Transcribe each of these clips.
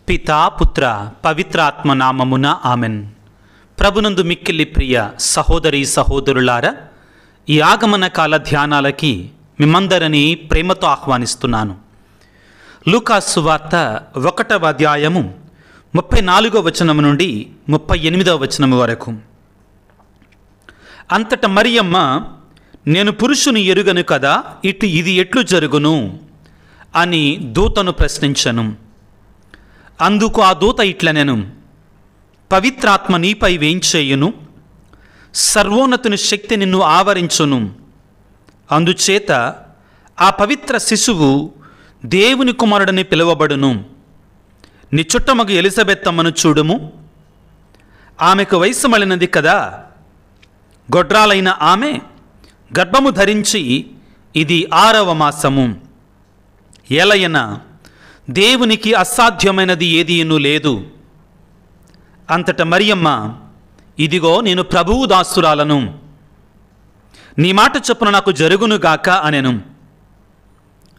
పితా పుత్ర పవిత్రాత్మ నామమున ఆమెన్. ప్రభునందు మిక్కిలి ప్రియ సహోదరి సహోదరులారా, ఈ ఆగమన కాల ధ్యానాలకి మిమ్మందరినీ ప్రేమతో ఆహ్వానిస్తున్నాను. లూకాసు సువార్త 1వ అధ్యాయము 34వ వచనము నుండి 38వ వచనము వరకు. అంతట మరియమ్మ, నేను పురుషుని ఎరుగను కదా, ఇది ఎట్లు జరుగును అని దూతను ప్రశ్నించను. అందుకు ఆ దూత ఇట్లనెను, పవిత్రాత్మ నీపై వేంచేయును, సర్వోన్నతుని శక్తి నిన్ను ఆవరించును. అందుచేత ఆ పవిత్ర శిశువు దేవుని కుమారుడని పిలువబడును. నీ చుట్టమగు ఎలిజబెత్తమ్మను చూడుము, ఆమెకు వయసు మళ్ళినది కదా. గొడ్రాలైన ఆమె గర్భము ధరించి ఇది 6వ మాసము. ఏలయన దేవునికి అసాధ్యమైనది ఏదీనూ లేదు. అంతట మరియమ్మ, ఇదిగో నేను ప్రభువు దాసురాలను, నీ మాట చొప్పున నాకు జరుగునుగాక అనెను.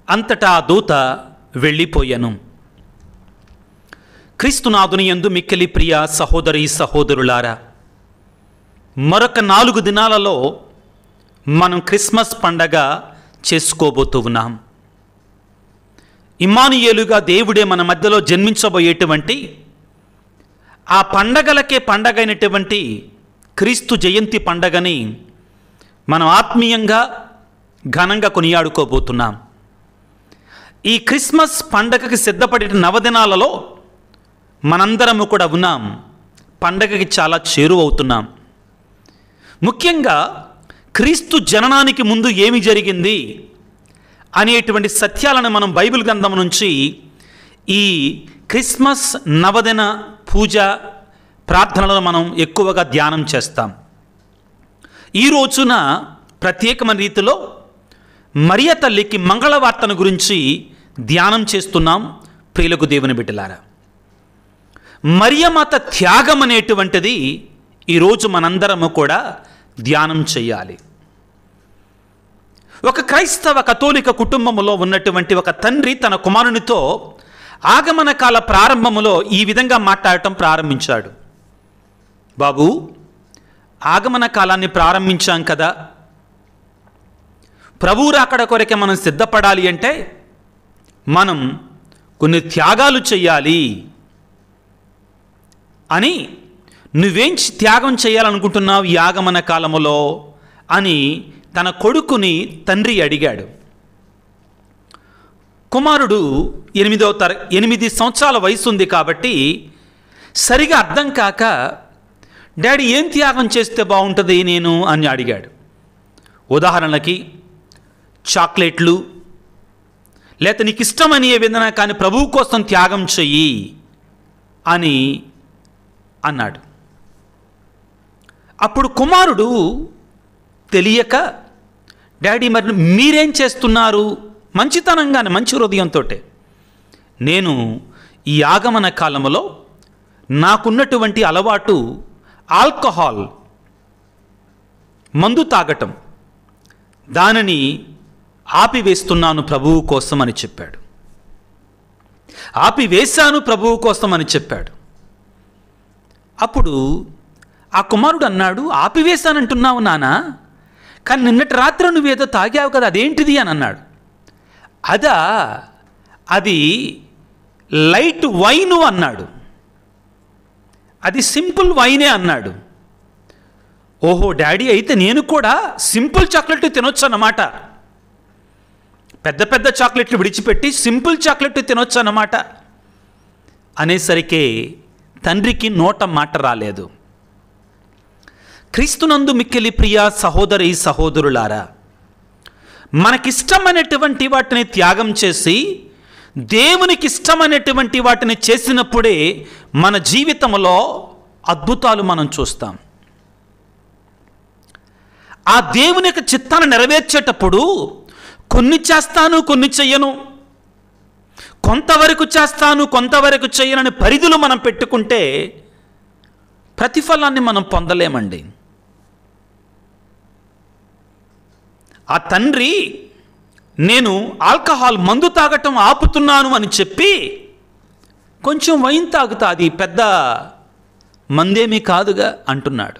అంతటా ఆ దూత వెళ్ళిపోయాను. క్రీస్తునాథుని యందు మిక్కిలి ప్రియ సహోదరి సహోదరులారా, మరొక 4 దినాలలో మనం క్రిస్మస్ పండగ చేసుకోబోతూ ఉన్నాం. ఇమ్మానుయేలుగా దేవుడే మన మధ్యలో జన్మించబోయేటువంటి ఆ పండగలకే పండగైనటువంటి క్రీస్తు జయంతి పండగని మనం ఆత్మీయంగా ఘనంగా కొనియాడుకోబోతున్నాం. ఈ క్రిస్మస్ పండగకి సిద్ధపడే 9 దినాలలో మనందరము కూడా ఉన్నాం. పండగకి చాలా చేరువవుతున్నాం. ముఖ్యంగా క్రీస్తు జననానికి ముందు ఏమి జరిగింది అనేటువంటి సత్యాలను మనం బైబిల్ గ్రంథం నుంచి ఈ క్రిస్మస్ నవదిన పూజ ప్రార్థనలను మనం ఎక్కువగా ధ్యానం చేస్తాం. ఈ రోజున ప్రత్యేకమైన రీతిలో మరియ తల్లికి మంగళవార్తను గురించి ధ్యానం చేస్తున్నాం. ప్రియులకు దేవుని బిడ్డలారా, మరియమాత త్యాగం అనేటువంటిది ఈరోజు మనందరము కూడా ధ్యానం చేయాలి. ఒక క్రైస్తవ కథోలిక కుటుంబంలో ఉన్నటువంటి ఒక తండ్రి తన కుమారునితో ఆగమన కాల ప్రారంభములో ఈ విధంగా మాట్లాడటం ప్రారంభించాడు. బాబు, ఆగమన కాలాన్ని ప్రారంభించాం కదా, ప్రభువు రాకడ కొరకే మనం సిద్ధపడాలి అంటే మనం కొన్ని త్యాగాలు చేయాలి అని, నువ్వేం త్యాగం చేయాలనుకుంటున్నావు ఈ ఆగమన కాలములో అని తన కొడుకుని తండ్రి అడిగాడు. కుమారుడు 8 సంవత్సరాల వయసు ఉంది కాబట్టి సరిగా అర్థం కాక, డాడీ ఏం త్యాగం చేస్తే బాగుంటుంది నేను అని అడిగాడు. ఉదాహరణకి చాక్లెట్లు, లేక నీకు ఇష్టమని ఏదైనా కానీ ప్రభువు కోసం త్యాగం చెయ్యి అని అన్నాడు. అప్పుడు కుమారుడు తెలియక, డాడీ మరి మీరేం చేస్తున్నారు? మంచితనంగానే, మంచి హృదయంతో, నేను ఈ ఆగమన కాలంలో నాకున్నటువంటి అలవాటు ఆల్కహాల్, మందు తాగటం, దానిని ఆపివేస్తున్నాను ప్రభువు కోసం అని చెప్పాడు. ఆపివేశాను ప్రభువు కోసం అని చెప్పాడు. అప్పుడు ఆ కుమారుడు అన్నాడు, ఆపివేశానంటున్నావు నానా, కానీ నిన్నటి రాత్రి నువ్వేదో తాగావు కదా, అదేంటిది అని అన్నాడు. అది లైట్ వైను అన్నాడు. అది సింపుల్ వైనే అన్నాడు. ఓహో డాడీ, అయితే నేను కూడా సింపుల్ చాక్లెట్ తినొచ్చు అన్నమాట, పెద్ద పెద్ద చాక్లెట్లు విడిచిపెట్టి సింపుల్ చాక్లెట్ తినొచ్చు అన్నమాట అనేసరికి తండ్రికి నోట మాట రాలేదు. క్రీస్తునందు మిక్కిలి ప్రియ సహోదరి సహోదరులారా, మనకిష్టమైనటువంటి వాటిని త్యాగం చేసి దేవునికి ఇష్టమైనటువంటి వాటిని చేసినప్పుడే మన జీవితంలో అద్భుతాలు మనం చూస్తాం. ఆ దేవుని యొక్క చిత్తాన్ని నెరవేర్చేటప్పుడు కొన్ని చేస్తాను, కొన్ని చెయ్యను, కొంతవరకు చేస్తాను, కొంతవరకు చెయ్యనని పరిధులు మనం పెట్టుకుంటే ప్రతిఫలాన్ని మనం పొందలేమండి. ఆ తండ్రి నేను ఆల్కహాల్ మందు తాగటం ఆపుతున్నాను అని చెప్పి కొంచెం వైన్ తాగుతా, అది పెద్ద మందేమీ కాదుగా అంటున్నాడు.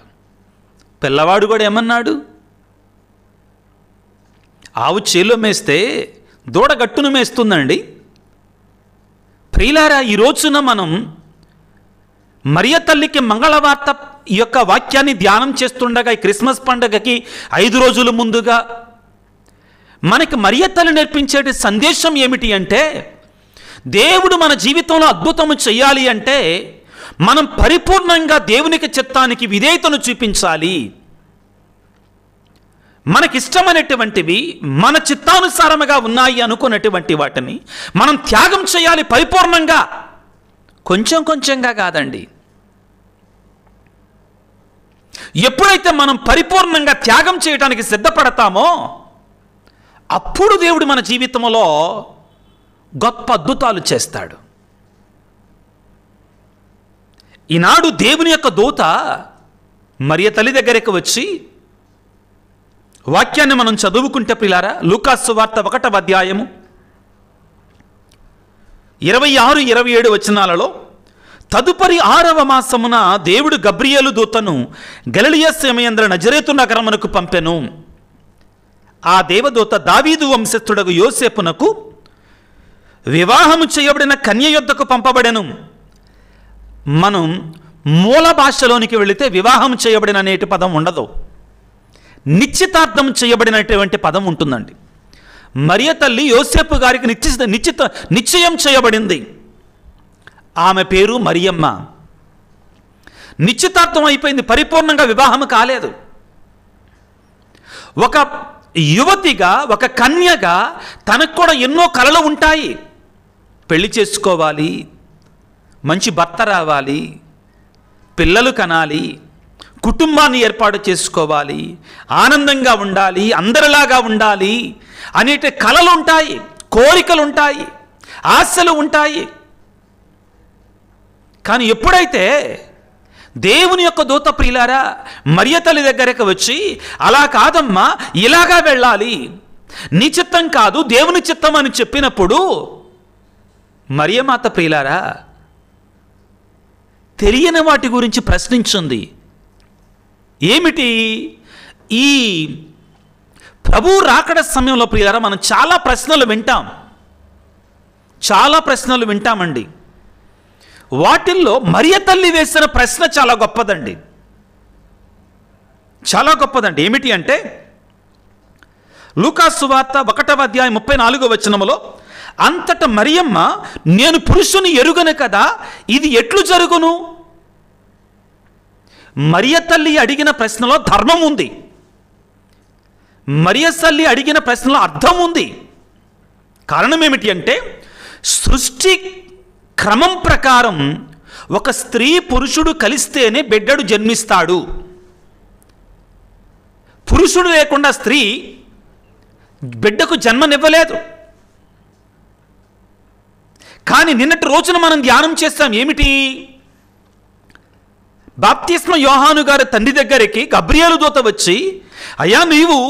పిల్లవాడు కూడా ఏమన్నాడు? ఆవు చేలో మేస్తే దూడ గట్టును మేస్తుందండి. ప్రియులారా, ఈ రోజున మనం మరియ తల్లికి మంగళవార్త ఈ యొక్క వాక్యాన్ని ధ్యానం చేస్తుండగా, ఈ క్రిస్మస్ పండుగకి 5 రోజుల ముందుగా మనకి మరియ తల్లి నేర్పించే సందేశం ఏమిటి అంటే, దేవుడు మన జీవితంలో అద్భుతము చేయాలి అంటే మనం పరిపూర్ణంగా దేవునికి చిత్తానికి విధేయతను చూపించాలి. మనకిష్టమైనటువంటివి మన చిత్తానుసారముగా ఉన్నాయి అనుకున్నటువంటి వాటిని మనం త్యాగం చేయాలి పరిపూర్ణంగా, కొంచెం కొంచెంగా కాదండి. ఎప్పుడైతే మనం పరిపూర్ణంగా త్యాగం చేయడానికి సిద్ధపడతామో అప్పుడు దేవుడు మన జీవితంలో గొప్ప అద్భుతాలు చేస్తాడు. ఈనాడు దేవుని యొక్క దూత మరియ తల్లి దగ్గరికి వచ్చి వాక్యాన్ని మనం చదువుకుంటే ప్రియులారా, లూకాసు సువార్త 1వ అధ్యాయము 26-27 వచనాలలో, తదుపరి 6వ మాసమున దేవుడు గబ్రియేలు దూతను గలిలయ సమయంలో నజరేతు నగరమునకు పంపెను. ఆ దేవదూత దావీదు వంశస్థుడగు యోసేపునకు వివాహము చేయబడిన కన్య యొద్దకు పంపబడెను. మనం మూల భాషలోనికి వెళితే వివాహం చేయబడిన అనేటి పదం ఉండదు, నిశ్చితార్థం చేయబడినటువంటి పదం ఉంటుందండి. మరియ తల్లి యోసేపు గారికి నిశ్చయం చేయబడింది. ఆమె పేరు మరియమ్మ. నిశ్చితార్థం అయిపోయింది, పరిపూర్ణంగా వివాహం కాలేదు. ఒక యువతిగా, ఒక కన్యగా తనకు కూడా ఎన్నో కలలు ఉంటాయి. పెళ్లి చేసుకోవాలి, మంచి భర్త రావాలి, పిల్లలు కనాలి, కుటుంబాన్ని ఏర్పాటు చేసుకోవాలి, ఆనందంగా ఉండాలి, అందరిలాగా ఉండాలి అనేటి కలలు ఉంటాయి, కోరికలు ఉంటాయి, ఆశలు ఉంటాయి. కానీ ఎప్పుడైతే దేవుని యొక్క దూత ప్రియులారా మరియ తల్లి దగ్గరకు వచ్చి, అలా కాదమ్మా ఇలాగా వెళ్ళాలి, నీ చిత్తం కాదు దేవుని చిత్తం అని చెప్పినప్పుడు మరియమాత ప్రియులారా తెలియని వాటి గురించి ప్రశ్నించింది. ఏమిటి? ఈ ప్రభు రాకడ సమయంలో ప్రియులారా మనం చాలా ప్రశ్నలు వింటామండి. వాటిల్లో మరియ తల్లి వేసిన ప్రశ్న చాలా గొప్పదండి, చాలా గొప్పదండి. ఏమిటి అంటే, లూకాసు సువార్త 1వ అధ్యాయం 34వ వచనములో, అంతట మరియమ్మ, నేను పురుషుని ఎరుగను కదా, ఇది ఎట్లు జరుగును? మరియ తల్లి అడిగిన ప్రశ్నలో ధర్మం ఉంది, మరియ తల్లి అడిగిన ప్రశ్నలో అర్థం ఉంది. కారణం ఏమిటి అంటే, సృష్టి క్రమం ప్రకారం ఒక స్త్రీ పురుషుడు కలిస్తేనే బిడ్డడు జన్మిస్తాడు. పురుషుడు లేకుండా స్త్రీ బిడ్డకు జన్మనివ్వలేదు. కానీ నిన్నటి రోజున మనం ధ్యానం చేస్తాం. ఏమిటి? బాప్తిస్మ యోహాను గారి తండ్రి దగ్గరికి గబ్రియేలు దూత వచ్చి, అయ్యా నీవు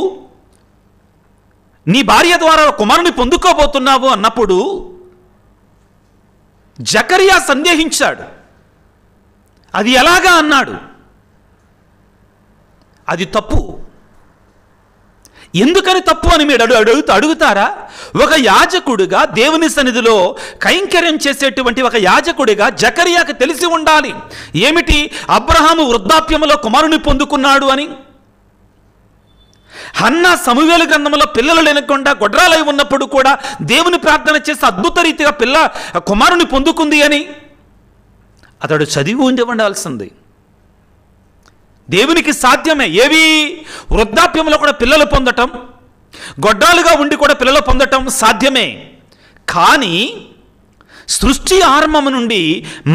నీ భార్య ద్వారా కుమారుని పొందుకోబోతున్నావు అన్నప్పుడు జకరియా సందేహించాడు. అది ఎలాగా అన్నాడు. అది తప్పు. ఎందుకని తప్పు అని మీరు అడుగుతారా? ఒక యాజకుడిగా, దేవుని సన్నిధిలో కైంకర్యం చేసేటువంటి ఒక యాజకుడిగా జకరియాకు తెలిసి ఉండాలి. ఏమిటి? అబ్రహాము వృద్ధాప్యములో కుమారుని పొందుకున్నాడు అని. హన్నా సమూయేలు గ్రంథంలో పిల్లలు లేనకుండా గొడ్రాలై ఉన్నప్పుడు కూడా దేవుని ప్రార్థన చేసి అద్భుత రీతిగా కుమారుని పొందుకుంది అని అతడు చదివి ఉండాల్సింది. దేవునికి సాధ్యమే. ఏవి? వృద్ధాప్యంలో కూడా పిల్లలు పొందటం, గొడ్రాలుగా ఉండి కూడా పిల్లలు పొందటం సాధ్యమే. కానీ సృష్టి ఆరంభం నుండి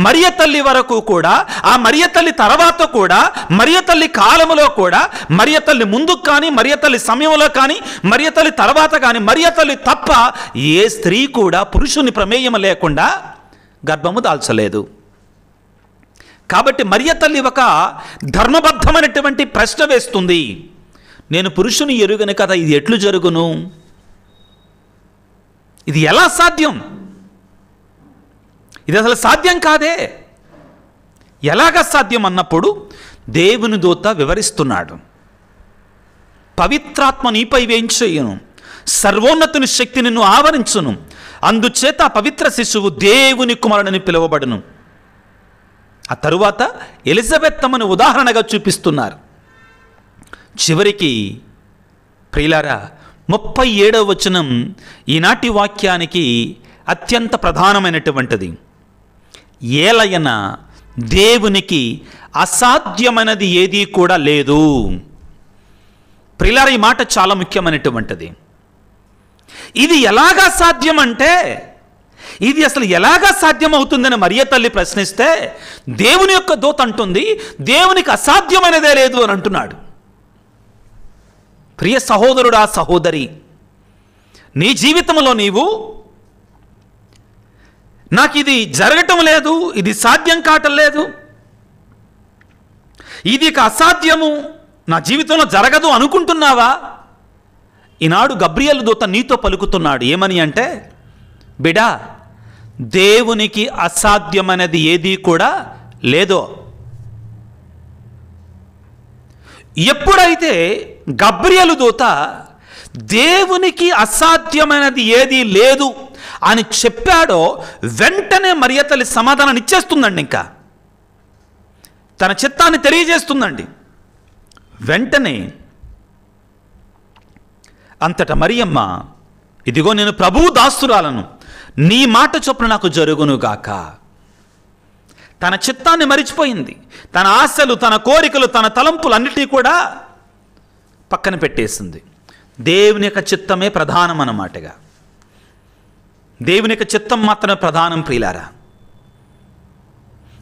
మరియ తల్లి వరకు కూడా, ఆ మరియ తల్లి తర్వాత కూడా, మరియ తల్లి కాలములో కూడా, మరియ తల్లి ముందుకు కానీ, మరియ తల్లి సమయంలో కానీ, మరియ తల్లి తర్వాత కానీ, మరియ తల్లి తప్ప ఏ స్త్రీ కూడా పురుషుని ప్రమేయం లేకుండా గర్భము దాల్చలేదు. కాబట్టి మరియ తల్లి ఒక ధర్మబద్ధమైనటువంటి ప్రశ్న వేస్తుంది. నేను పురుషుని ఎరుగను కదా, ఇది ఎట్లు జరుగును? ఇది ఎలా సాధ్యం? ఇది అసలు సాధ్యం కాదే. ఎలాగ సాధ్యం అన్నప్పుడు దేవుని దూత వివరిస్తున్నాడు. పవిత్రాత్మ నీపై వేయించేయును, సర్వోన్నతుని శక్తి నిన్ను ఆవరించును, అందుచేత పవిత్ర శిశువు దేవుని కుమారుడని పిలువబడును. ఆ తరువాత ఎలిజబెత్ అమ్మను ఉదాహరణగా చూపిస్తున్నారు. చివరికి ప్రియులారా 37వ వచనం ఈనాటి వాక్యానికి అత్యంత ప్రధానమైనటువంటిది. ఏలయన దేవునికి అసాధ్యమైనది ఏదీ కూడా లేదు. ప్రియులారా, ఈ మాట చాలా ముఖ్యమైనటువంటిది. ఇది ఎలాగా సాధ్యం అంటే, ఇది అసలు ఎలాగా సాధ్యమవుతుందని మరియ తల్లి ప్రశ్నిస్తే దేవుని యొక్క దూత అంటుంది, దేవునికి అసాధ్యమైనదే లేదు అని అంటున్నాడు. ప్రియ సహోదరుడా, సహోదరి, నీ జీవితంలో నీవు నాకు ఇది జరగటం లేదు, ఇది సాధ్యం కావటం లేదు, ఇది ఇక అసాధ్యము, నా జీవితంలో జరగదు అనుకుంటున్నావా? ఈనాడు గబ్రియలు దూత నీతో పలుకుతున్నాడు. ఏమని అంటే, బిడా, దేవునికి అసాధ్యమైనది ఏదీ కూడా లేదో. ఎప్పుడైతే గబ్రియలు దూత దేవునికి అసాధ్యమైనది ఏదీ లేదు అని చెప్పాడో వెంటనే మరియ తల్లి సమాధానాన్ని ఇచ్చేస్తుందండి. ఇంకా తన చిత్తాన్ని తెలియజేస్తుందండి. వెంటనే అంతట మరియమ్మ, ఇదిగో నేను ప్రభువు దాసురాలను, నీ మాట చొప్పున నాకు జరుగునుగాక. తన చిత్తాన్ని మరిచిపోయింది. తన ఆశలు, తన కోరికలు, తన తలంపులు అన్నిటినీ కూడా పక్కన పెట్టేసింది. దేవుని యొక్క చిత్తమే ప్రధానం అన్నమాటగా. దేవుని యొక్క చిత్తం మాత్రమే ప్రధానం. ప్రియులారా,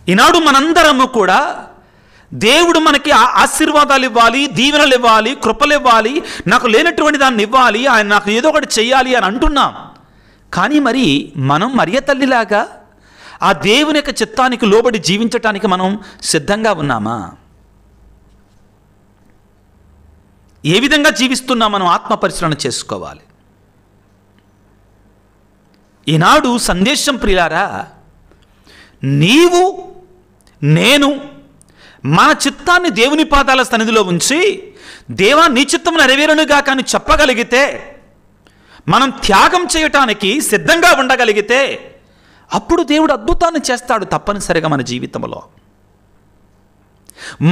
ఈనాడు మనందరము కూడా దేవుడు మనకి ఆశీర్వాదాలు ఇవ్వాలి, దీవెనలు ఇవ్వాలి, కృపలు ఇవ్వాలి, నాకు లేనటువంటి దాన్ని ఇవ్వాలి, ఆయన నాకు ఏదో ఒకటి చెయ్యాలి అని అంటున్నాం. కానీ మరి మనం మరియ తల్లిలాగా ఆ దేవుని యొక్క చిత్తానికి లోబడి జీవించటానికి మనం సిద్ధంగా ఉన్నామా? ఏ విధంగా జీవిస్తున్నా మనం ఆత్మ పరిశీలన చేసుకోవాలి. ఈనాడు సందేశం ప్రియులారా, నీవు నేను మన చిత్తాన్ని దేవుని పాదాల సన్నిధిలో ఉంచి, దేవా నీ చిత్తం నెరవేరునుగా కానీ చెప్పగలిగితే, మనం త్యాగం చేయటానికి సిద్ధంగా ఉండగలిగితే అప్పుడు దేవుడు అద్భుతాన్ని చేస్తాడు తప్పనిసరిగా మన జీవితంలో.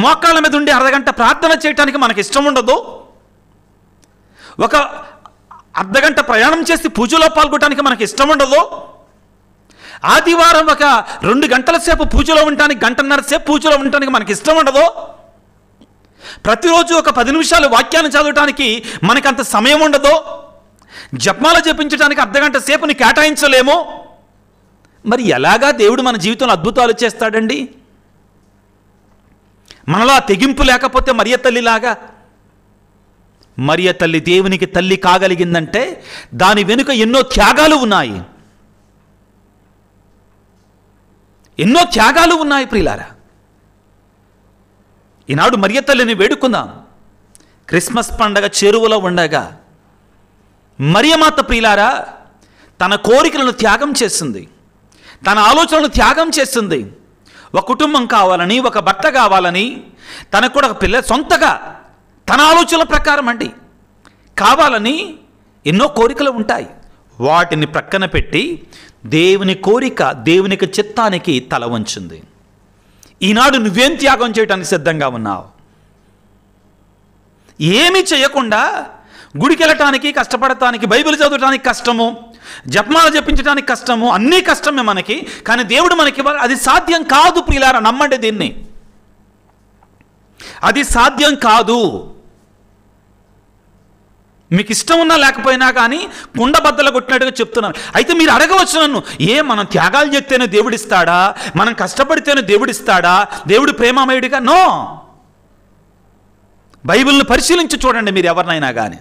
మోకాళ్ళ మీద ఉండి అర్ధగంట ప్రార్థన చేయటానికి మనకి ఇష్టం ఉండదు. ఒక అర్ధగంట ప్రయాణం చేసి పూజలో పాల్గొనడానికి మనకి ఇష్టం ఉండదు. ఆదివారం ఒక 2 గంటల సేపు పూజలో ఉండటానికి, గంటన్నర సేపు పూజలో ఉండటానికి మనకి ఇష్టం ఉండదు. ప్రతిరోజు ఒక 10 నిమిషాలు వాక్యాన్ని చదవటానికి మనకంత సమయం ఉండదు. జపమాల జపించడానికి అర్ధగంట సేపుని కేటాయించలేము. మరి ఎలాగా దేవుడు మన జీవితంలో అద్భుతాలు చేస్తాడండి? మనలో ఆ తెగింపు లేకపోతే మరియ తల్లిలాగా. మరియ తల్లి దేవునికి తల్లి కాగలిగిందంటే దాని వెనుక ఎన్నో త్యాగాలు ఉన్నాయి. ఎన్నో త్యాగాలు ఉన్నాయి ప్రియులారా. ఈనాడు మరియ తల్లిని వేడుకుందాం. క్రిస్మస్ పండగ చెరువులో ఉండగా మరియమాత ప్రియులారా తన కోరికలను త్యాగం చేసింది, తన ఆలోచనలను త్యాగం చేసింది. ఒక కుటుంబం కావాలని, ఒక భర్త కావాలని, తనకు కూడా ఒక పిల్ల సొంతగా తన ఆలోచనల ప్రకారం అండి కావాలని ఎన్నో కోరికలు ఉంటాయి. వాటిని ప్రక్కన పెట్టి దేవుని కోరిక, దేవునికి చిత్తానికి తల వంచింది. ఈనాడు నువ్వేం త్యాగం చేయడానికి సిద్ధంగా ఉన్నావు? ఏమీ చేయకుండా గుడికి వెళ్ళటానికి కష్టపడటానికి, బైబిల్ చదవటానికి కష్టము, జపమాల జపించడానికి కష్టము, అన్నీ కష్టమే మనకి. కానీ దేవుడు మనకి అది సాధ్యం కాదు ప్రియులారా. నమ్మండి దీన్ని, అది సాధ్యం కాదు. మీకు ఇష్టం ఉన్నా లేకపోయినా కానీ కుండ బద్దలు కొట్టినట్టుగా చెప్తున్నాను. అయితే మీరు అడగవచ్చు నన్ను, మనం త్యాగాలు చేస్తేనే దేవుడిస్తాడా, మనం కష్టపడితేనే దేవుడిస్తాడా, దేవుడు ప్రేమమయుడిగా? నో. బైబిల్ని పరిశీలించి చూడండి మీరు ఎవరినైనా కానీ.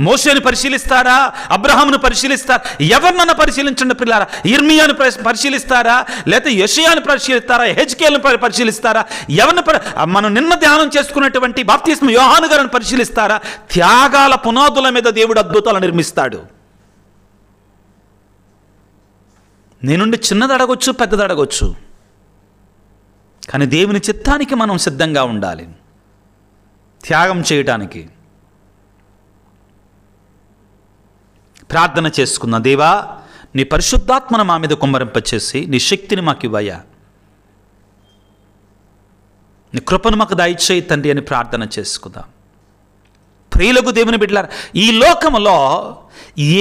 మోషేని పరిశీలిస్తారా, అబ్రహామును పరిశీలిస్తారా, ఎవరినన్నా పరిశీలించండి పిల్లారా. ఇర్మియాను పరిశీలిస్తారా, లేకపోతే యెషయాను పరిశీలిస్తారా, హెజ్కేలును పరిశీలిస్తారా, ఎవరిని మనం నిన్న ధ్యానం చేసుకున్నటువంటి బాప్తిస్మ యోహాను గారిని పరిశీలిస్తారా? త్యాగాల పునాదుల మీద దేవుడు అద్భుతాలు నిర్మిస్తాడు. నీ నుండి చిన్నది అడగొచ్చు, పెద్దది అడగొచ్చు, కానీ దేవుని చిత్తానికి మనం సిద్ధంగా ఉండాలి, త్యాగం చేయటానికి. ప్రార్థన చేసుకుందాం. దేవా, నీ పరిశుద్ధాత్మను మా మీద కుమ్మరింపచేసి నీ శక్తిని మాకు ఇవ్వయ్యా, నీ కృపను మాకు దయచేయి తండ్రి అని ప్రార్థన చేసుకుందాం. ప్రియులకు దేవుని బిడ్డలారా, ఈ లోకములో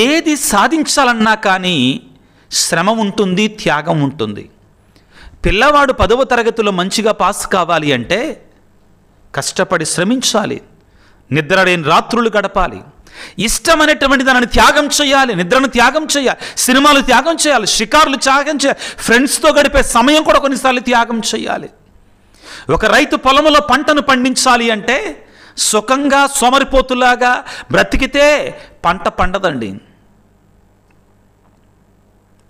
ఏది సాధించాలన్నా కానీ శ్రమ ఉంటుంది, త్యాగం ఉంటుంది. పిల్లవాడు 10వ తరగతిలో మంచిగా పాస్ కావాలి అంటే కష్టపడి శ్రమించాలి, నిద్రలేని రాత్రులు గడపాలి, ఇష్టమైనటువంటి దానిని త్యాగం చేయాలి, నిద్రను త్యాగం చేయాలి, సినిమాలు త్యాగం చేయాలి, షికారులు త్యాగం చేయాలి, ఫ్రెండ్స్తో గడిపే సమయం కూడా కొన్నిసార్లు త్యాగం చేయాలి. ఒక రైతు పొలంలో పంటను పండించాలి అంటే సుఖంగా సోమరిపోతులాగా బ్రతికితే పంట పండదండి.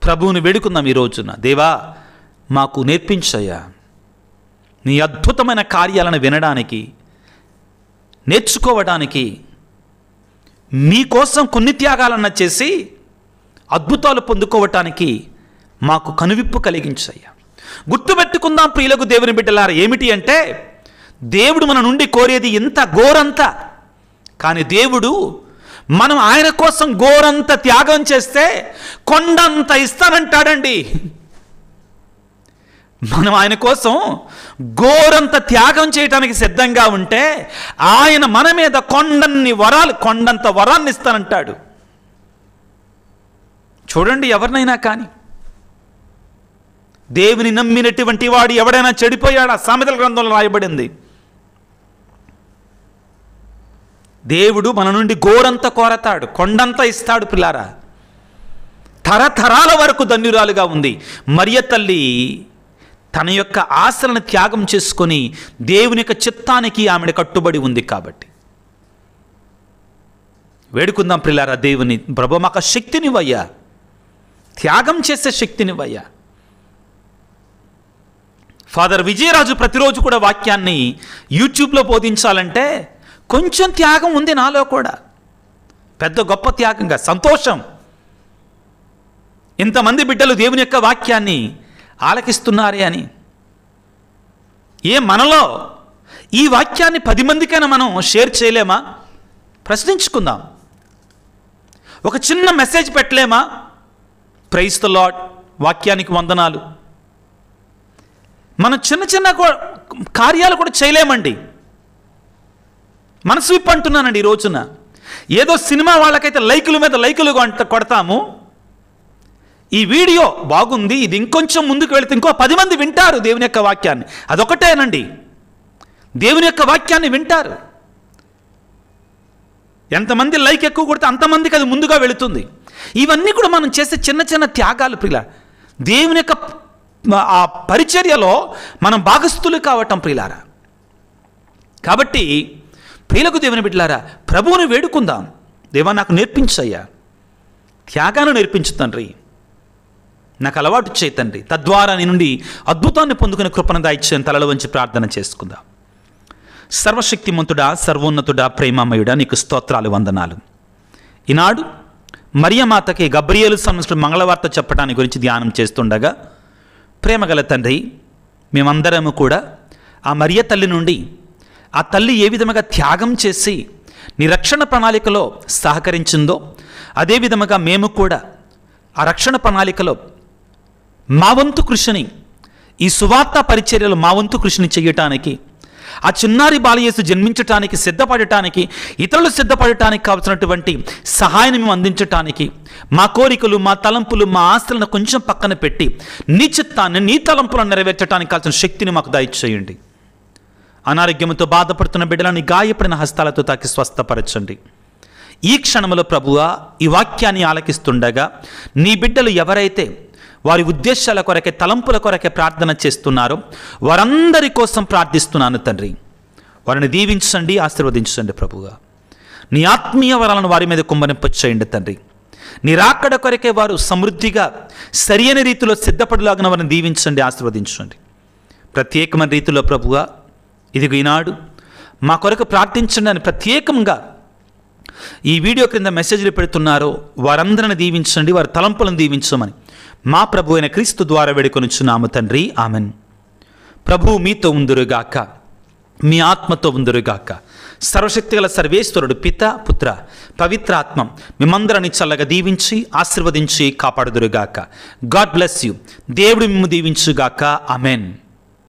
ప్రభువుని వేడుకుందాం ఈ రోజున. దేవా, మాకు నేర్పించయ్యా, నీ అద్భుతమైన కార్యాలను వినడానికి, నేర్చుకోవడానికి, మీకోసం కొన్ని త్యాగాలన్నా చేసి అద్భుతాలు పొందుకోవటానికి మాకు కనువిప్పు కలిగించయ్యా. గుర్తుపెట్టుకుందాం ప్రియులకు దేవుని బిడ్డలారా, ఏమిటి అంటే దేవుడు మన నుండి కోరేది ఇంత గోరంత, కానీ దేవుడు మనం ఆయన కోసం గోరంత త్యాగం చేస్తే కొండంత ఇస్తానంటాడండి. మనం ఆయన కోసం గోరంత త్యాగం చేయడానికి సిద్ధంగా ఉంటే ఆయన మన మీద కొండంత వరాన్ని ఇస్తానంటాడు. చూడండి, ఎవరినైనా కానీ దేవుని నమ్మినటువంటి వాడు ఎవడైనా చెడిపోయాడా? సామెతల గ్రంథంలో రాయబడింది. దేవుడు మన నుండి గోరంత కోరతాడు, కొండంత ఇస్తాడు. పిల్లారా, తరతరాల వరకు ధన్యురాలుగా ఉంది మరియ తల్లి. తన యొక్క ఆశలను త్యాగం చేసుకొని దేవుని యొక్క చిత్తానికి ఆమెను కట్టుబడి ఉంది. కాబట్టి వేడుకుందాం పిల్లారా దేవుని, ప్రభు మాకు శక్తినివయ్యా, త్యాగం చేసే శక్తినివయ్యా. ఫాదర్ విజయరాజు ప్రతిరోజు కూడా వాక్యాన్ని యూట్యూబ్లో బోధించాలంటే కొంచెం త్యాగం ఉంది నాలో కూడా, పెద్ద గొప్ప త్యాగంగా. సంతోషం, ఇంతమంది బిడ్డలు దేవుని యొక్క వాక్యాన్ని ఆలకిస్తున్నారే అని. మనలో ఈ వాక్యాన్ని 10 మందికైనా మనం షేర్ చేయలేమా? ప్రశ్నించుకుందాం. ఒక చిన్న మెసేజ్ పెట్టలేమా? ప్రైజ్ ది లార్డ్, వాక్యానికి వందనాలు. మనం చిన్న చిన్న కార్యాలు కూడా చేయలేమండి. మనసు విప్పు అంటున్నానండి. ఈ రోజున ఏదో సినిమా వాళ్ళకైతే లైకుల మీద లైకులు కొడతాము. ఈ వీడియో బాగుంది, ఇది ఇంకొంచెం ముందుకు వెళితే ఇంకో 10 మంది వింటారు దేవుని యొక్క వాక్యాన్ని. అదొకటేనండి, దేవుని యొక్క వాక్యాన్ని వింటారు. ఎంతమంది లైక్ ఎక్కువ కొడితే అంతమందికి అది ముందుగా వెళుతుంది. ఇవన్నీ కూడా మనం చేసే చిన్న చిన్న త్యాగాలు ప్రియుల. దేవుని యొక్క ఆ పరిచర్యలో మనం భాగస్థులు కావటం ప్రియులారా. కాబట్టి ప్రియులకు దేవుని బిడ్డలారా, ప్రభువుని వేడుకుందాం. దేవా, నాకు నేర్పించయ్యా, త్యాగాన్ని నేర్పించు తండ్రి, నాకు అలవాటు చేయి తండ్రి. తద్వారా నీ నుండి అద్భుతాన్ని పొందుకునే కృపను దయచేయని తలలో వంచి ప్రార్థన చేసుకుందాం. సర్వశక్తిమంతుడా, సర్వోన్నతుడా, ప్రేమమయుడా, నీకు స్తోత్రాలు, వందనాలు. ఈనాడు మరియమాతకి గబ్రియేలు సంబంధించిన మంగళవార్త చెప్పడానికి గురించి ధ్యానం చేస్తుండగా, ప్రేమగల తండ్రి, మేమందరము కూడా ఆ మరియ తల్లి నుండి, ఆ తల్లి ఏ విధముగా త్యాగం చేసి నీ రక్షణ ప్రణాళికలో సహకరించిందో అదే విధముగా మేము కూడా ఆ రక్షణ ప్రణాళికలో మా వంతు కృషిని, ఈ సువార్త పరిచర్యలో మా వంతు కృషిని చేయటానికి, ఆ చిన్నారి బాలయేసు జన్మించటానికి సిద్ధపడటానికి, ఇతరులు సిద్ధపడటానికి కావాల్సినటువంటి సహాయాన్ని మేము అందించటానికి, మా కోరికలు, మా తలంపులు, మా ఆస్తులను కొంచెం పక్కన పెట్టి నీ చిత్తాన్ని, నీ తలంపులను నెరవేర్చడానికి కావాల్సిన శక్తిని మాకు దయచేయండి. అనారోగ్యంతో బాధపడుతున్న బిడ్డలని గాయపడిన హస్తాలతో తాకి స్వస్థపరచండి. ఈ క్షణంలో ప్రభువా, ఈ వాక్యాన్ని ఆలకిస్తుండగా నీ బిడ్డలు ఎవరైతే వారి ఉద్దేశాల కొరకే, తలంపుల కొరకే ప్రార్థన చేస్తున్నారో వారందరి కోసం ప్రార్థిస్తున్నాను తండ్రి. వారిని దీవించండి, ఆశీర్వదించండి ప్రభువా. నీ ఆత్మీయ వరాలను వారి మీద కుమ్మరింపచేయండి తండ్రి. నీ రాకడ కొరకే వారు సమృద్ధిగా సరియైన రీతిలో సిద్ధపడలాగిన వారిని దీవించండి, ఆశీర్వదించండి. ప్రత్యేకమైన రీతిలో ప్రభువా, ఇదిగో ఈనాడు మా కొరకు ప్రార్థించండి అని ప్రత్యేకంగా ఈ వీడియో క్రింద మెసేజ్లు పెడుతున్నారో వారందరిని దీవించండి, వారి తలంపులను దీవించమని మా ప్రభు అయిన క్రీస్తు ద్వారా వేడుకొనుచున్నాము తండ్రి, ఆమెన్. ప్రభువు మీతో ఉందురుగాక, మీ ఆత్మతో ఉందురుగాక. సర్వశక్తిగల సర్వేశ్వరుడు పిత, పుత్ర, పవిత్ర ఆత్మ మిమ్మందరిని చల్లగా దీవించి ఆశీర్వదించి కాపాడుదురుగాక. God bless you. దేవుడు మిమ్ము దీవించుగాక. ఆమెన్.